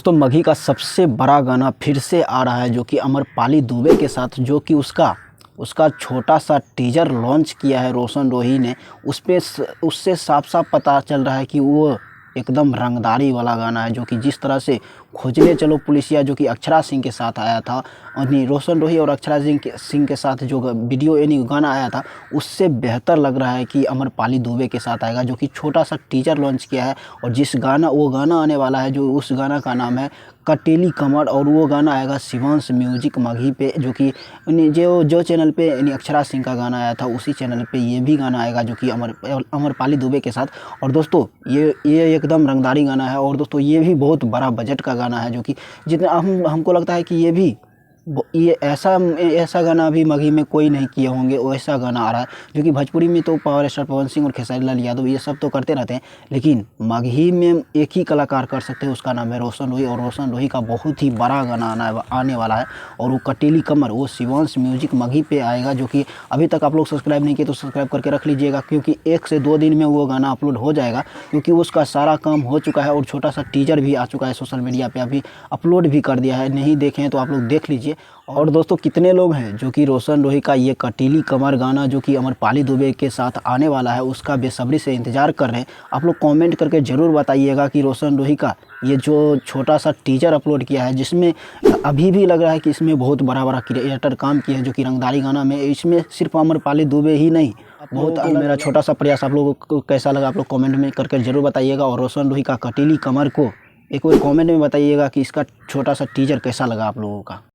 दोस्तों मघी का सबसे बड़ा गाना फिर से आ रहा है, जो कि अमरपाली दुबे के साथ, जो कि उसका छोटा सा टीजर लॉन्च किया है रोशन रोही ने। उससे साफ साफ पता चल रहा है कि वो एकदम रंगदारी वाला गाना है, जो कि जिस तरह से खोजने चलो पुलिसिया जो कि अक्षरा सिंह के साथ आया था, यानी रोशन रोही और अक्षरा सिंह के साथ जो वीडियो यानी गाना आया था, उससे बेहतर लग रहा है कि अमरपाली दुबे के साथ आएगा, जो कि छोटा सा टीजर लॉन्च किया है। और वो गाना आने वाला है, जो उस गाना का नाम है कटीली कमर, और वो गाना आएगा शिवांश म्यूजिक मघी पे, जो कि जो चैनल पे यानी अक्षरा सिंह का गाना आया था, उसी चैनल पे ये भी गाना आएगा, जो कि अमरपाली दुबे के साथ। और दोस्तों ये एकदम रंगदारी गाना है, और दोस्तों ये भी बहुत बड़ा बजट का गाना है, जो कि जितना हमको लगता है कि ये ऐसा गाना अभी मघी में कोई नहीं किए होंगे, वैसा गाना आ रहा है। जो कि भोजपुरी में तो पावर स्टार पवन सिंह और खेसारी लाल यादव ये सब तो करते रहते हैं, लेकिन मघी में एक ही कलाकार कर सकते हैं, उसका नाम है रोशन रोही। और रोशन रोही का बहुत ही बड़ा गाना आने वाला है, और वो कटीली कमर वो शिवांश म्यूजिक मघी पे आएगा। जो कि अभी तक आप लोग सब्सक्राइब नहीं किए तो सब्सक्राइब करके रख लीजिएगा, क्योंकि 1 से 2 दिन में वो गाना अपलोड हो जाएगा, क्योंकि उसका सारा काम हो चुका है, और छोटा सा टीजर भी आ चुका है सोशल मीडिया पे, अभी अपलोड भी कर दिया है। नहीं देखे हैं तो आप लोग देख लीजिए। और दोस्तों कितने लोग हैं जो कि रोशन रोही का ये कटीली कमर गाना जो कि अमरपाली दुबे के साथ आने वाला है, उसका बेसब्री से इंतज़ार कर रहे हैं। आप लोग कमेंट करके ज़रूर बताइएगा कि रोशन रोही का ये जो छोटा सा टीजर अपलोड किया है, जिसमें अभी भी लग रहा है कि इसमें बहुत बड़ा क्रिएटर काम किया है, जो कि रंगदारी गाना में इसमें सिर्फ अमरपाली दुबे ही नहीं, बहुत मेरा छोटा सा प्रयास आप लोगों को कैसा लगा आप लोग कमेंट में करके ज़रूर बताइएगा। और रोशन रोही का कटीली कमर को एक बार कमेंट में बताइएगा कि इसका छोटा सा टीजर कैसा लगा आप लोगों का।